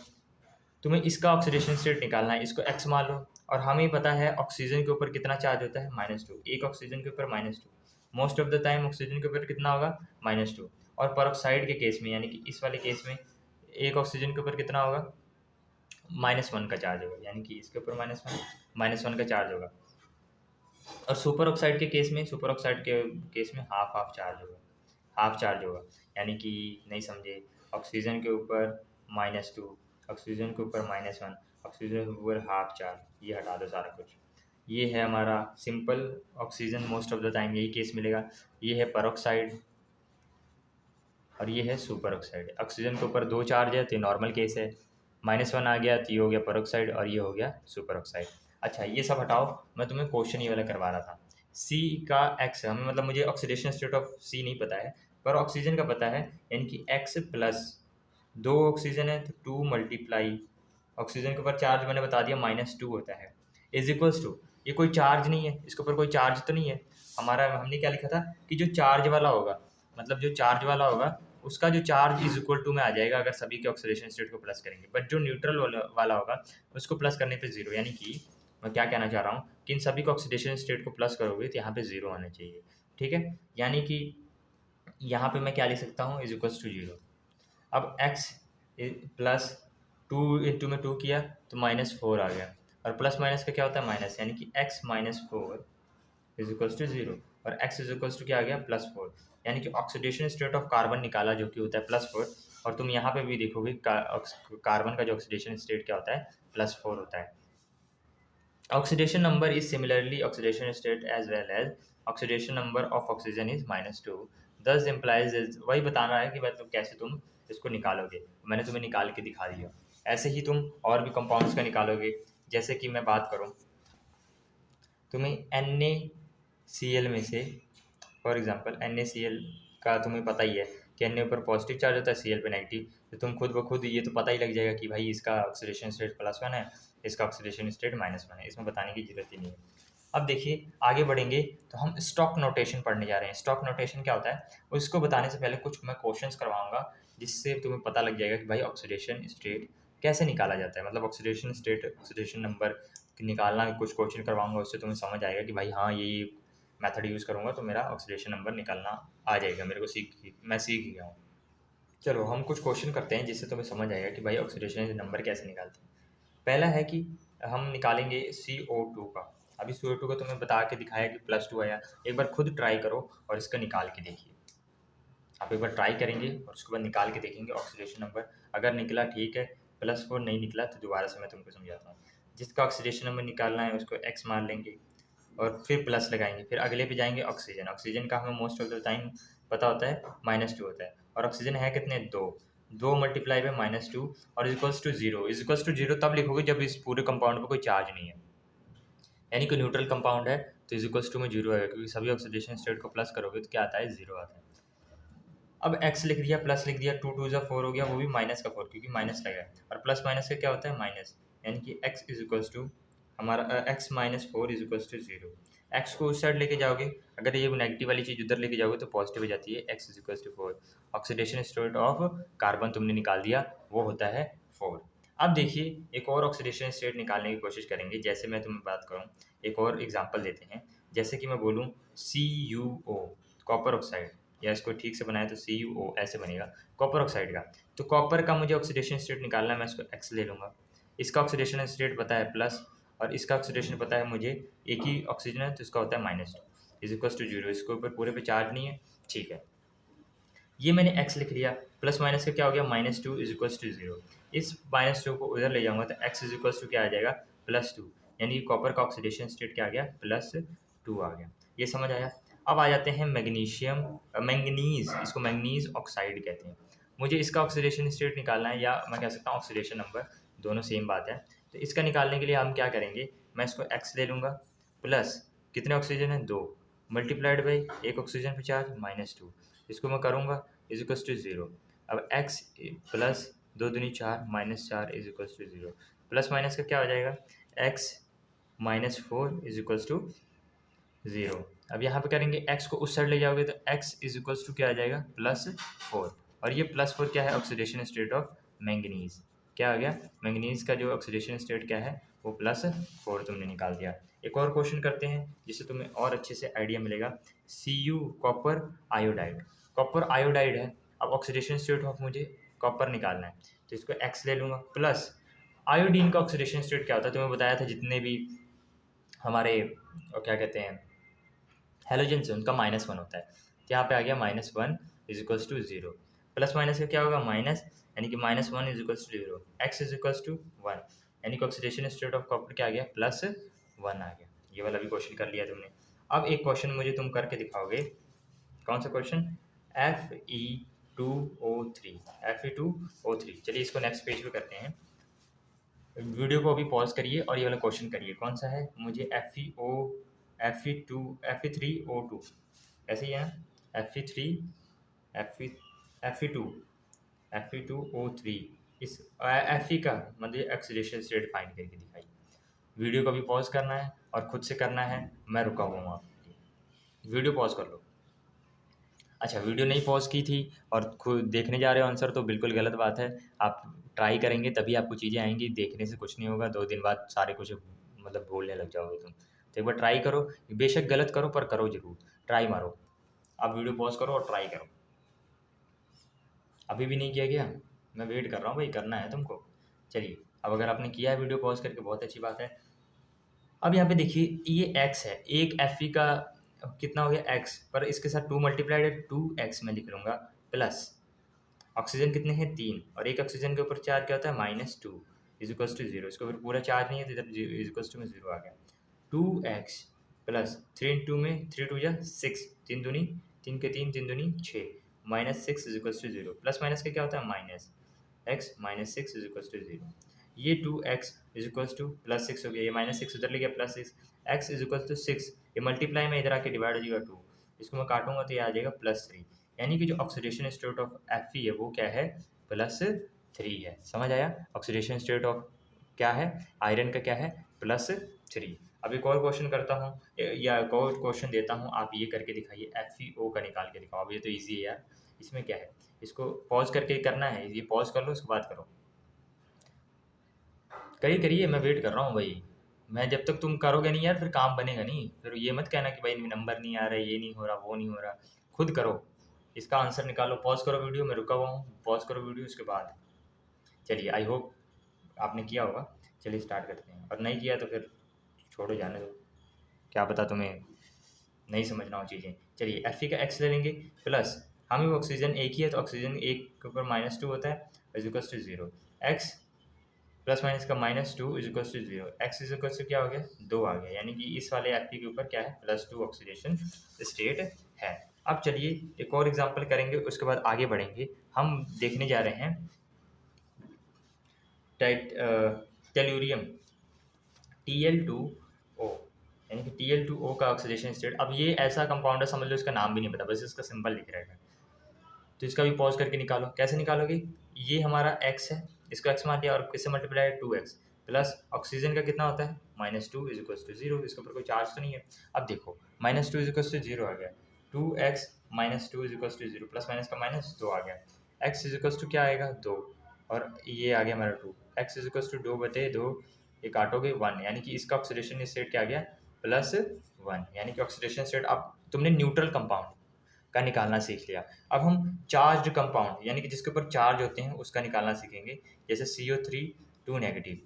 तुम्हें इसका ऑक्सीडेशन स्टेट निकालना है, इसको x मान लो, और हमें पता है ऑक्सीजन के ऊपर कितना चार्ज होता है, -2, एक ऑक्सीजन के ऊपर -2, most of the time oxygen के ऊपर कितना होगा, -2, और परऑक्साइड के केस में, यानी कि इस वाले केस में एक ऑक्सीजन के ऊपर कितना होगा, -1 का चार्ज होगा, यानी कि इसके ऊपर -1 का चार्ज होगा। और सुपर ऑक्साइड के केस में, सुपर ऑक्साइड के केस में हाफ हाफ चार्ज होगा, हाफ चार्ज होगा, यानी कि नहीं समझे, ऑक्सीजन के ऊपर -2, ऑक्सीजन के ऊपर -1, ऑक्सीजन के ऊपर हाफ चार्ज, ये हटा दो सारा कुछ। ये है हमारा simple oxygen, most of the time यही केस मिलेगा। ये है परऑक्साइड और ये है सुपर ऑक्साइड। ऑक्सीजन के ऊपर 2 चार्ज है तो ये नॉर्मल केस है, -1 आ गया तो ये हो गया परऑक्साइड और ये हो गया सुपर ऑक्साइड। अच्छा ये सब हटाओ, मैं तुम्हें क्वेश्चन ये वाला करवा रहा था। सी का एक्स, हमें मतलब मुझे ऑक्सीडेशन स्टेट ऑफ सी नहीं पता है, पर ऑक्सीजन का पता है, यानी कि एक्स प्लस 2 ऑक्सीजन है तो 2 मल्टीप्लाई ऑक्सीजन के ऊपर चार्ज मैंने बता दिया -2 होता है, इज इक्वल्स टू, ये कोई चार्ज नहीं है, इसके ऊपर कोई चार्ज तो नहीं है हमारा, हमने क्या लिखा था कि जो चार्ज वाला होगा, मतलब जो चार्ज वाला होगा उसका जो चार्ज इज इक्वल टू में आ जाएगा अगर सभी के ऑक्सीडेशन स्टेट को प्लस करेंगे, बट जो न्यूट्रल वाला होगा उसको प्लस करने पे 0, यानी कि मैं क्या कहना चाह रहा हूँ कि इन सभी को ऑक्सीडेशन स्टेट को प्लस करोगे तो यहाँ पे 0 आना चाहिए, ठीक है। यानी कि यहाँ पे मैं क्या लिख सकता हूँ, इज इक्वल्स टू 0। अब x प्लस 2 इंटू में 2 किया तो -4 आ गया, और प्लस माइनस का क्या होता है माइनस, यानी कि x -4 इज इक्वल्स टू 0, और x इज इक्वल्स टू क्या आ गया, +4, यानी कि ऑक्सीडेशन स्टेट ऑफ कार्बन निकाला जो कि होता है +4, और तुम यहाँ पे भी देखोगे कार्बन का जो ऑक्सीडेशन स्टेट क्या होता है, +4 होता है। Oxidation number is similarly oxidation state as well as oxidation number of oxygen is -2, this implies is, वही बताना है कि मतलब कैसे तुम इसको निकालोगे, मैंने तुम्हें निकाल के दिखा दिया। ऐसे ही तुम और भी कंपाउंड्स का निकालोगे, जैसे कि मैं बात करूँ तुम्हें NaCl में से, फॉर एग्जांपल NaCl का तुम्हें पता ही है कि Na ऊपर पॉजिटिव चार्ज होता है, Cl पे नेगेटिव, तो तुम खुद ब खुद ये तो पता ही लग जाएगा कि भाई इसका ऑक्सीडेशन स्टेट +1 है, इसका ऑक्सीडेशन स्टेट -1 है, इसमें बताने की जरूरत ही नहीं है। अब देखिए आगे बढ़ेंगे तो हम स्टॉक नोटेशन पढ़ने जा रहे हैं। स्टॉक नोटेशन क्या होता है, उसको बताने से पहले कुछ मैं क्वेश्चंस करवाऊंगा जिससे तुम्हें पता लग जाएगा कि भाई ऑक्सीडेशन स्टेट कैसे निकाला जाता है, मतलब ऑक्सीडेशन स्टेट, ऑक्सीडेशन नंबर निकालना, कुछ क्वेश्चन करवाऊंगा, उससे तुम्हें समझ आएगा कि भाई हाँ ये मेथड यूज़ करूँगा तो मेरा ऑक्सीडेशन नंबर निकालना आ जाएगा, मेरे को मैं सीख गया हूँ। चलो हम कुछ क्वेश्चन करते हैं जिससे तुम्हें समझ आएगा कि भाई ऑक्सीडेशन नंबर कैसे निकालते हैं। पहला है कि हम निकालेंगे CO2 का। अभी CO2 का तुम्हें बता के दिखाया कि +2 आया, एक बार खुद ट्राई करो और इसका निकाल के देखिए। आप एक बार ट्राई करेंगे और उसके बाद निकाल के देखेंगे ऑक्सीडेशन नंबर, अगर निकला ठीक है, +4 नहीं निकला तो दोबारा से मैं तुमको समझाता हूँ। जिसका ऑक्सीडेशन नंबर निकालना है उसको x मान लेंगे और फिर प्लस लगाएंगे, फिर अगले पे जाएंगे ऑक्सीजन, ऑक्सीजन का हमें मोस्ट ऑफ द टाइम पता होता है -2 होता है, और ऑक्सीजन है कितने, 2 मल्टीप्लाई बाय -2 और equals to 0, is equals to 0 तब लिखोगे जब इस पूरे कंपाउंड पे कोई चार्ज नहीं है, यानी कि न्यूट्रल कंपाउंड है तो इज इक्वल्स टू में जीरो आएगा, क्योंकि सभी ऑक्सीडेशन स्टेट को प्लस करोगे तो क्या आता है, जीरो आता है। अब x लिख दिया, प्लस लिख दिया, 2 2 4 हो गया, वो भी माइनस का 4, क्योंकि माइनस लगा है, और प्लस माइनस का क्या होता है, माइनस, यानी कि x इज इक्वल्स टू हमारा x minus 4 is equals to zero. X को उस साइड लेके जाओगे, अगर ये नेगेटिव वाली चीज़ उधर लेके जाओगे तो पॉजिटिव हो जाती है, x is equals to 4। Oxidation state of carbon तुमने निकाल दिया, वो होता है 4। अब देखिए एक और ऑक्सीडेशन स्टेट निकालने की कोशिश करेंगे। जैसे मैं तुम्हें बात करूँ, एक और एग्जांपल देते हैं। जैसे कि मैं बोलूँ CuO, कॉपर ऑक्साइड, या इसको ठीक से बनाए तो CuO ऐसे बनेगा, कॉपर ऑक्साइड का। तो कॉपर का मुझे ऑक्सीडेशन स्टेट निकालना है, मैं इसको X ले लूँगा। इसका ऑक्सीडेशन स्टेट पता है प्लस, और इसका ऑक्सीडेशन पता है मुझे, एक ही ऑक्सीजन है तो इसका होता है -2 इज इक्वल टू जीरो। इसके ऊपर पूरे पे चार्ज नहीं है, ठीक है। ये मैंने x लिख लिया, प्लस माइनस का क्या हो गया, -2 इज इक्वल टू जीरो। इस -2 को उधर ले जाऊंगा तो x इज इक्वल टू क्या आ जाएगा, +2, यानी कॉपर का ऑक्सीडेशन स्टेट क्या आ गया, +2 आ गया। ये समझ आया। अब आ जाते हैं मैग्नीशियम, मैंगनीज, इसको मैंगनीज ऑक्साइड कहते हैं। मुझे इसका ऑक्सीडेशन स्टेट निकालना है, या मैं कह सकता हूँ ऑक्सीडेशन नंबर, दोनों सेम बात है। तो इसका निकालने के लिए हम क्या करेंगे, मैं इसको x ले लूँगा, प्लस कितने ऑक्सीजन है, 2, मल्टीप्लाइड बाई एक ऑक्सीजन पे चार्ज -2, इसको मैं करूँगा इज इक्वल टू जीरो। अब x प्लस 2 दूनी 4 -4 is equal to zero. Plus minus का क्या हो जाएगा, x -4 is equal to zero. अब यहाँ पे करेंगे x को उस साइड ले जाओगे तो x इज इक्वल टू क्या आ जाएगा, +4, और ये +4 क्या है, ऑक्सीडेशन स्टेट ऑफ मैंगनीज। क्या आ गया, मैंगनीज का जो ऑक्सीडेशन स्टेट क्या है, वो +4 तुमने निकाल दिया। एक और क्वेश्चन करते हैं जिससे तुम्हें और अच्छे से आइडिया मिलेगा। Cu copper iodide, copper iodide है। अब ऑक्सीडेशन स्टेट ऑफ मुझे कॉपर निकालना है, तो इसको x ले लूँगा, प्लस आयोडीन का ऑक्सीडेशन स्टेट क्या होता है, तुम्हें बताया था जितने भी हमारे क्या कहते हैं हेलोजन से, उनका -1 होता है। तो यहाँ पे आ गया -1 is equals to zero. Plus minus का क्या होगा, माइनस, यानी कि -1 is equals to zero. X is equals to 1, यानी कि ऑक्सीडेशन स्टेट ऑफ कॉपर क्या आ गया, +1 आ गया। ये वाला भी क्वेश्चन कर लिया तुमने। अब एक क्वेश्चन मुझे तुम करके दिखाओगे, कौन सा क्वेश्चन, Fe2O3, Fe2O3। चलिए इसको नेक्स्ट पेज पे करते हैं। वीडियो को अभी पॉज करिए और ये वाला क्वेश्चन करिए। कौन सा है, मुझे Fe3O2 ऐसे ही है ना, Fe2O3, इस Fe का मतलब ऑक्सीडेशन स्टेट फाइंड करके दिखाइए। वीडियो को भी पॉज करना है और खुद से करना है, मैं रुका हुआ हूँ आपके लिए। वीडियो पॉज कर लो। अच्छा, वीडियो नहीं पॉज की थी और खुद देखने जा रहे हो आंसर, तो बिल्कुल गलत बात है। आप ट्राई करेंगे तभी आपको चीज़ें आएंगी, देखने से कुछ नहीं होगा। 2 दिन बाद सारे कुछ मतलब बोलने लग जाओगे तुम। तो एक बार ट्राई करो, बेशक गलत करो पर करो ज़रूर, ट्राई मारो। आप वीडियो पॉज करो और ट्राई करो। अभी भी नहीं किया गया, मैं वेट कर रहा हूँ भाई, करना है तुमको। चलिए, अब अगर आपने किया है वीडियो पॉज करके, बहुत अच्छी बात है। अब यहाँ पे देखिए ये x है, एक Fe का कितना हो गया x, पर इसके साथ 2 मल्टीप्लाइड है, 2x मैं लिख लूँगा, प्लस ऑक्सीजन कितने हैं, 3, और एक ऑक्सीजन के ऊपर चार्ज क्या होता है, -2 इज इक्वल्स टू जीरो। इसके ऊपर पूरा चार्ज नहीं है तो इधर इज इक्वल्स टू में जीरो आ गया। 2x प्लस 3 इंटू में 3 टू जा 6, 3 दूनी 3 के 3, 3 दूनी 6, -6 is equals to zero. Plus minus का क्या होता है, minus x -6 is equals to zero. ये 2x इज इक्वल्स टू +6 हो गया, ये -6 उधर ले गया, +6, x इज इक्वल्स टू 6, ये मल्टीप्लाई में इधर आके डिवाइड हो जाएगा 2, इसको मैं काटूंगा तो ये आ जाएगा +3, यानी कि जो ऑक्सीडेशन स्टेट ऑफ Fe है वो क्या है, +3 है। समझ आया, ऑक्सीडेशन स्टेट ऑफ क्या है, आयरन का क्या है, +3। अब एक और क्वेश्चन करता हूँ, या एक और क्वेश्चन देता हूँ, आप ये करके दिखाइए, FeO का निकाल के दिखाओ। अब ये तो ईजी है यार, इसमें क्या है, इसको पॉज करके करना है, ये पॉज कर लो, उसके बाद करो। करिए करिए, मैं वेट कर रहा हूँ भाई। मैं जब तक तुम करोगे नहीं यार, फिर काम बनेगा नहीं। फिर ये मत कहना कि भाई नंबर नहीं आ रहा, ये नहीं हो रहा, वो नहीं हो रहा। खुद करो, इसका आंसर निकालो। पॉज करो वीडियो, मैं रुका हुआ हूँ, पॉज करो वीडियो, उसके बाद चलिए। आई होप आपने किया होगा। चलिए स्टार्ट करते हैं, और नहीं किया तो फिर छोड़ो, जाने दो, क्या पता तुम्हें नहीं समझना हो चीज़ें। चलिए Fe का x ले लेंगे, प्लस हमें ऑक्सीजन एक ही है तो ऑक्सीजन एक के ऊपर -2 होता है, is equals to zero. X plus minus का -2 is equals to zero. X is equals to क्या हो गया, 2 आ गया, यानी कि इस वाले Fe के ऊपर क्या है, +2 ऑक्सीडेशन स्टेट है। अब चलिए एक और एग्जांपल करेंगे, उसके बाद आगे बढ़ेंगे। हम देखने जा रहे हैं टेल्यूरियम, Tl2O, यानी यानी कि Tl2O का ऑक्सीडेशन स्टेट। अब ये ऐसा कंपाउंड है, समझ लो इसका नाम भी नहीं पता, बस इसका सिंबल लिख रहेगा। तो इसका भी पॉज करके निकालो। कैसे निकालोगे? ये हमारा x है, इसको x मान लिया और किससे मल्टीप्लाई है 2x प्लस ऑक्सीजन का कितना होता है -2 इज इक्वल टू 0। इसके ऊपर कोई चार्ज तो नहीं है। अब देखो -2 इज इक्वल टू 0 आ गया, 2x -2 is equal to 0 plus minus का -2 आ गया, x इज इक्वल टू क्या आएगा 2 और ये आ गया हमारा 2, x इज इक्वल टू 2/2, ये काटोगे 1, यानी कि इसका ऑक्सीडेशन स्टेट क्या आ गया +1, यानी कि ऑक्सीडेशन स्टेट। अब तुमने न्यूट्रल कंपाउंड का निकालना सीख लिया। अब हम चार्ज्ड कंपाउंड यानी कि जिसके ऊपर चार्ज होते हैं उसका निकालना सीखेंगे, जैसे CO3 2 नेगेटिव।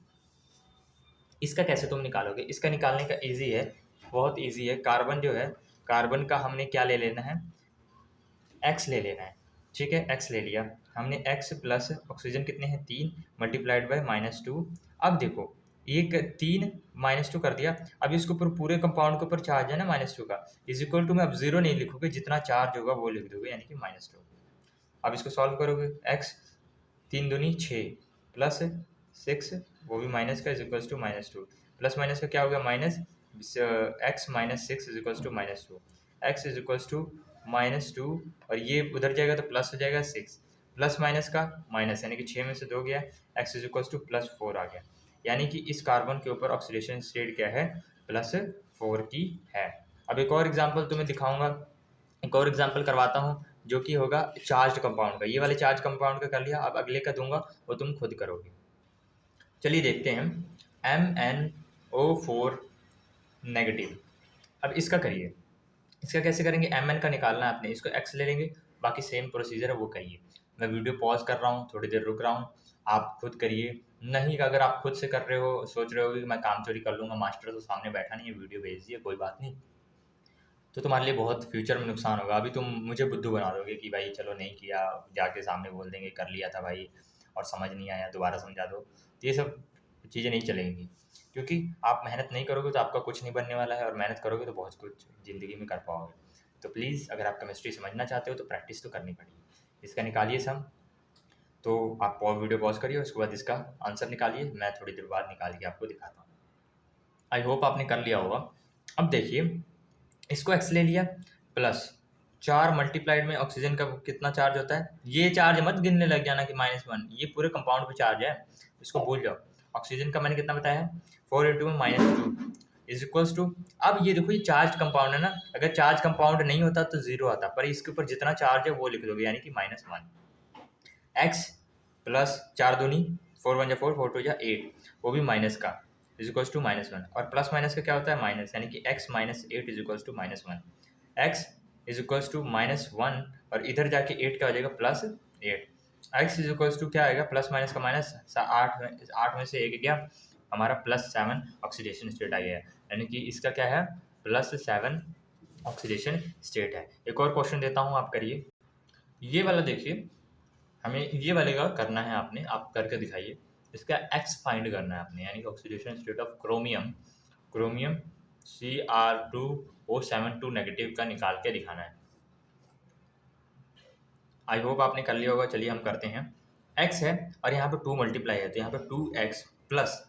इसका कैसे तुम निकालोगे? इसका निकालने का इजी है, बहुत इजी है। कार्बन जो है, कार्बन का हमने क्या ले लेना है, x ले लेना है। ठीक है, x ले लिया हमने, x प्लस ऑक्सीजन कितने हैं 3 मल्टीप्लाइड बाय -2। अब देखो ये 3 -2 कर दिया। अब इसके ऊपर पूरे कंपाउंड के ऊपर चार्ज है ना -2 का, इज इक्वल टू में अब 0 नहीं लिखोगे, जितना चार्ज होगा वो लिख दोगे, यानी कि -2। अब इसको सॉल्व करोगे, x 3 दूनी 6 प्लस 6 वो भी माइनस का is equal to -2 plus minus का क्या हो गया minus, x -6 is equal to -2, x is equal to -2 और ये उधर जाएगा तो प्लस हो जाएगा 6 प्लस माइनस का माइनस, यानी कि 6 में से 2 गया, x इज इक्वल टू +4 आ गया। यानी कि इस कार्बन के ऊपर ऑक्सीडेशन स्टेट क्या है +4 की है। अब एक और एग्जांपल तुम्हें दिखाऊंगा, एक और एग्जांपल करवाता हूँ जो कि होगा चार्ज कंपाउंड का। ये वाले चार्ज कंपाउंड का कर लिया, अब अगले का दूंगा वो तुम खुद करोगे। चलिए देखते हैं, MnO4 नेगेटिव। अब इसका करिए, इसका कैसे करेंगे, Mn का निकालना है आपने, इसको x ले लेंगे, बाकी सेम प्रोसीजर है वो करिए। मैं वीडियो पॉज कर रहा हूँ, थोड़ी देर रुक रहा हूँ, आप खुद करिए। नहीं अगर आप खुद से कर रहे हो, सोच रहे हो कि मैं काम चोरी कर लूँगा, मास्टर तो सामने बैठा नहीं है, वीडियो भेज दिए कोई बात नहीं, तो तुम्हारे लिए बहुत फ्यूचर में नुकसान होगा। अभी तुम मुझे बुद्धू बना दोगे कि भाई चलो नहीं किया, जाके सामने बोल देंगे कर लिया था भाई और समझ नहीं आया, दोबारा समझा दो। तो ये सब चीज़ें नहीं चलेंगी, क्योंकि आप मेहनत नहीं करोगे तो आपका कुछ नहीं बनने वाला है, और मेहनत करोगे तो बहुत कुछ ज़िंदगी में कर पाओगे। तो प्लीज़ अगर आप केमिस्ट्री समझना चाहते हो तो प्रैक्टिस तो करनी पड़ेगी। इसका निकालिए सम, तो आप वीडियो पॉज करिए, उसके बाद इसका आंसर निकालिए, मैं थोड़ी देर बाद निकाल के आपको दिखाता हूँ। आई होप आपने कर लिया होगा। अब देखिए, इसको x ले लिया प्लस 4 मल्टीप्लाइड में ऑक्सीजन का कितना चार्ज होता है, ये चार्ज मत गिनने लग जाना कि -1, ये पूरे कंपाउंड पे चार्ज है, इसको भूल जाओ। ऑक्सीजन का मैंने कितना बताया है 4 × में -2 इज इक्वल्स टू, अब ये देखो ये चार्ज कंपाउंड है ना, अगर चार्ज कंपाउंड नहीं होता तो 0 आता, पर इसके ऊपर जितना चार्ज है वो लिख दोगे, यानी कि -1। x प्लस 4 दूनी 4 1 4 4 2 8, वो भी माइनस का इज इक्वल्स टू -1, और प्लस माइनस का क्या होता है माइनस, यानी कि x -8 is equals to -1, x is equals to -1 और इधर जाके 8 क्या हो जाएगा +8, x इज इक्वल्स टू क्या आएगा प्लस माइनस का माइनस, 8 में से 1 गया, हमारा +7 ऑक्सीडेशन स्टेट आ गया है, यानी कि इसका क्या है +7 ऑक्सीडेशन स्टेट है। एक और क्वेश्चन देता हूँ, आप करिए। ये वाला देखिए, हमें ये वाले का करना है, आपने आप करके दिखाइए। इसका x फाइंड करना है आपने, यानी कि oxidation state of chromium Cr2O72 negative का निकाल के दिखाना है। आई होप आपने कर लिया होगा। चलिए हम करते हैं। x है और यहाँ पे 2 मल्टीप्लाई है, तो यहाँ पे 2x प्लस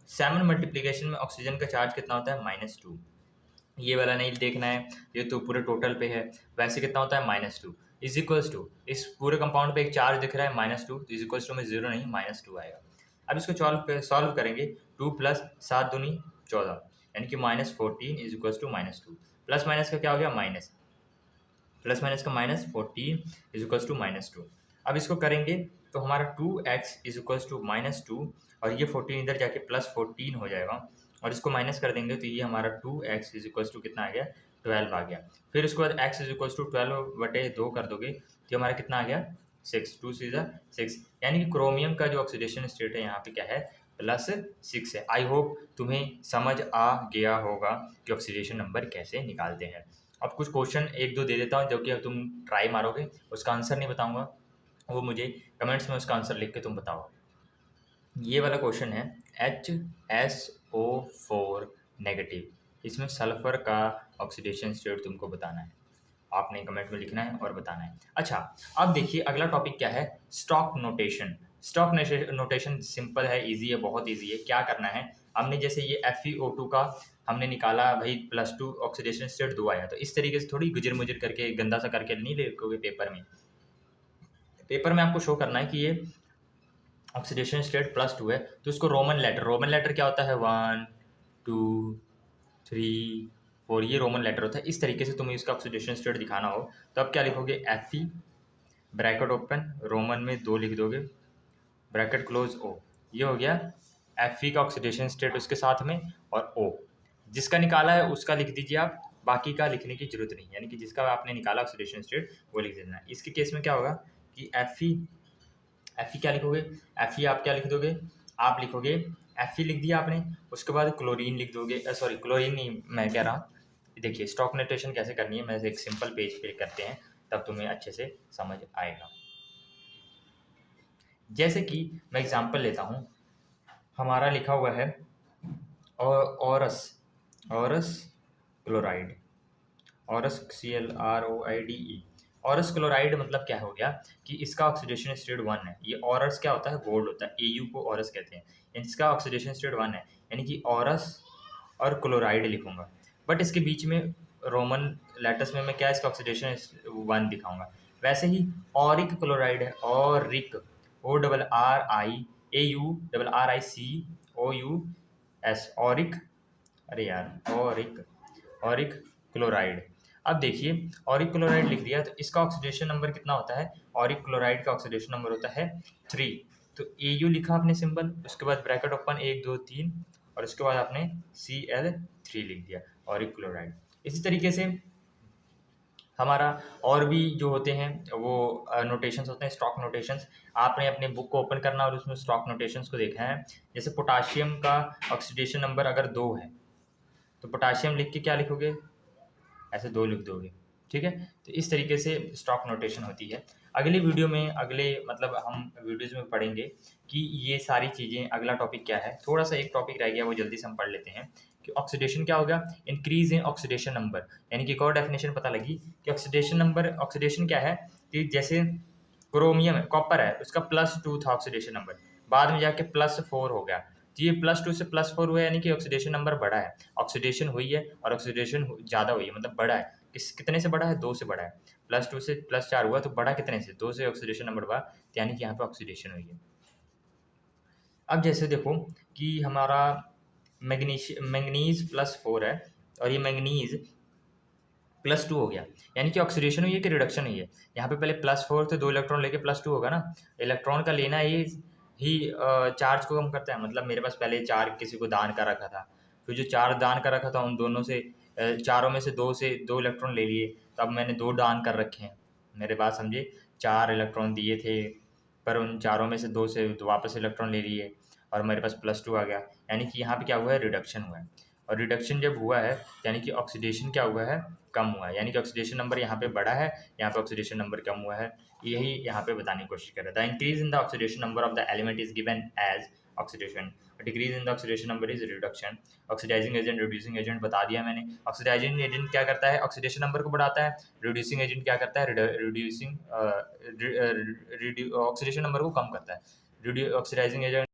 7 मल्टीप्लीकेशन में ऑक्सीजन का चार्ज कितना होता है -2। ये वाला नहीं देखना है, ये तो पूरे टोटल पे है। वैसे कितना होता है -2 इज इक्वल्स टू, इस पूरे कंपाउंड पे एक चार्ज दिख रहा है -2, इज इक्वल्स टू में 0 नहीं -2 आएगा। अब इसको सॉल्व करेंगे, 2 प्लस 7 दूनी 14, यानी कि -14 is equals to -2, plus minus का क्या हो गया माइनस, प्लस माइनस का -14 इज इक्वल्स टू -2। अब इसको करेंगे तो हमारा 2x इज इक्वल्स टू -2 और ये 14 इधर जाके +14 हो जाएगा, और इसको माइनस कर देंगे तो ये हमारा 2x इज इक्वल्स टू कितना आ गया 12 आ गया। फिर उसके बाद x इज इक्वल्स टू 12/2 कर दोगे तो हमारा कितना आ गया 6, 2 सीधा 6, यानी कि क्रोमियम का जो ऑक्सीडेशन स्टेट है यहाँ पे क्या है +6 है। आई होप तुम्हें समझ आ गया होगा कि ऑक्सीडेशन नंबर कैसे निकालते हैं। अब कुछ क्वेश्चन 1-2 दे देता हूँ जो कि तुम ट्राई मारोगे, उसका आंसर नहीं बताऊँगा, वो मुझे कमेंट्स में उसका आंसर लिख के तुम बताओ। ये वाला क्वेश्चन है HSO4 नेगेटिव, इसमें सल्फर का ऑक्सीडेशन स्टेट तुमको बताना है, आपने कमेंट में लिखना है और बताना है। अच्छा, अब देखिए अगला टॉपिक क्या है, stock notation. Stock notation simple है, इजी है, बहुत इजी है। क्या करना है हमने जैसे ये FeO2 का हमने निकाला भाई +2 ऑक्सीडेशन स्टेट 2 आया, तो इस तरीके से थोड़ी गुजर मुजर करके गंदा सा करके नहीं लिखोगे पेपर में। पेपर में आपको शो करना है कि ये ऑक्सीडेशन स्टेट +2 है, तो इसको रोमन लेटर क्या होता है 1 2 3 4, ये रोमन लेटर होता है। इस तरीके से तुम्हें इसका ऑक्सीडेशन स्टेट दिखाना हो तो आप क्या लिखोगे Fe ब्रैकेट ओपन रोमन में 2 लिख दोगे ब्रैकेट क्लोज O, ये हो गया Fe का ऑक्सीडेशन स्टेट उसके साथ में, और O जिसका निकाला है उसका लिख दीजिए आप, बाकी का लिखने की जरूरत नहीं, यानी कि जिसका आपने निकाला ऑक्सीडेशन स्टेट वो लिख देना है। इसके केस में क्या होगा कि Fe क्या लिखोगे, Fe आप क्या लिख दोगे, आप लिखोगे Fe लिख दिया आपने, उसके बाद क्लोरीन लिख दोगे, सॉरी क्लोरीन नहीं मैं कह रहा हूँ, देखिए स्टॉक नोटेशन कैसे करनी है, मैं एक सिंपल पेज पे करते हैं तब तुम्हें अच्छे से समझ आएगा। जैसे कि मैं एग्जांपल लेता हूँ, हमारा लिखा हुआ है औरस क्लोराइड, औरस ClROIDE। औरस क्लोराइड मतलब क्या हो गया कि इसका ऑक्सीडेशन स्टेट 1 है। ये औरस क्या होता है, गोल्ड होता है, Au को औरस कहते हैं, इसका ऑक्सीडेशन स्टेट 1 है, यानी कि औरस और क्लोराइड लिखूंगा, बट इसके बीच में रोमन लेटर्स में मैं क्या इसका ऑक्सीडेशन 1 दिखाऊंगा। वैसे ही ऑरिक क्लोराइड है, ऑरिक ORRIAURRICOUS, ऑरिक, अरे यार ऑरिक क्लोराइड। अब देखिए ऑरिक क्लोराइड लिख दिया तो इसका ऑक्सीडेशन नंबर कितना होता है, ऑरिक क्लोराइड का ऑक्सीडेशन नंबर होता है 3। तो Au लिखा आपने सिंबल, उसके बाद ब्रैकेट ओपन 1 2 3 और उसके बाद आपने Cl3 लिख दिया ऑरिक क्लोराइड। इसी तरीके से हमारा और भी जो होते हैं वो नोटेशंस होते हैं, स्टॉक नोटेशंस। आपने अपने बुक को ओपन करना और उसमें स्टॉक नोटेशंस को देखना है। जैसे पोटाशियम का ऑक्सीडेशन नंबर अगर 2 है तो पोटाशियम लिख के क्या लिखोगे, ऐसे 2 लिख दोगे, ठीक है। तो इस तरीके से स्टॉक नोटेशन होती है। अगली वीडियो में मतलब हम वीडियोज़ में पढ़ेंगे कि ये सारी चीज़ें, अगला टॉपिक क्या है। थोड़ा सा एक टॉपिक रह गया, वो जल्दी से हम पढ़ लेते हैं कि ऑक्सीडेशन क्या होगा, इंक्रीज इन ऑक्सीडेशन नंबर, यानी कि एक और डेफिनेशन पता लगी कि ऑक्सीडेशन नंबर, ऑक्सीडेशन क्या है कि जैसे क्रोमियम है, कॉपर है, उसका +2 था ऑक्सीडेशन नंबर, बाद में जाके +4 हो गया, तो ये +2 से +4 हुआ, यानी कि ऑक्सीडेशन नंबर बढ़ा है, ऑक्सीडेशन हुई है और ऑक्सीडेशन ज़्यादा हुई है, मतलब बढ़ा है। कितने से बढ़ा है, 2 से बढ़ा है, +2 से +4 हुआ तो बढ़ा कितने से, 2 से ऑक्सीडेशन नंबर बढ़ा, यानी कि यहाँ पे ऑक्सीडेशन हुई है। अब जैसे देखो कि हमारा मैंगनीज +4 है और ये मैंगनीज +2 हो गया, यानी कि ऑक्सीडेशन हुई है कि रिडक्शन हुई है। यहाँ पे पहले +4 थे, 2 इलेक्ट्रॉन लेके +2 होगा ना, इलेक्ट्रॉन का लेना ही चार्ज को कम करता है। मतलब मेरे पास पहले 4 किसी को दान कर रखा था, फिर जो 4 दान कर रखा था उन दोनों से चारों में से 2 इलेक्ट्रॉन ले लिए, तो अब मैंने 2 दान कर रखे हैं। मेरे बात समझे, 4 इलेक्ट्रॉन दिए थे पर उन चारों में से 2 से वापस इलेक्ट्रॉन ले लिए और मेरे पास +2 आ गया, यानी कि यहाँ पे क्या हुआ है, रिडक्शन हुआ है। और रिडक्शन जब हुआ है यानी कि ऑक्सीडेशन क्या हुआ है, कम हुआ है, यानी कि ऑक्सीडेशन नंबर यहाँ पे बढ़ा है, यहाँ पे ऑक्सीडेशन नंबर कम हुआ है। यही यहाँ पे बताने की कोशिश कर रहा था। Increase in the oxidation number of the element is given as oxidation, decrease in the oxidation number is reduction. Oxidising agent, reducing agent बता दिया मैंने। ऑक्सीडाइजिंग एजेंट क्या करता है, ऑक्सीडेशन नंबर को बढ़ाता है। रिड्यूसिंग एजेंट क्या करता है, ऑक्सीडेशन नंबर को कम करता है। Oxidising agent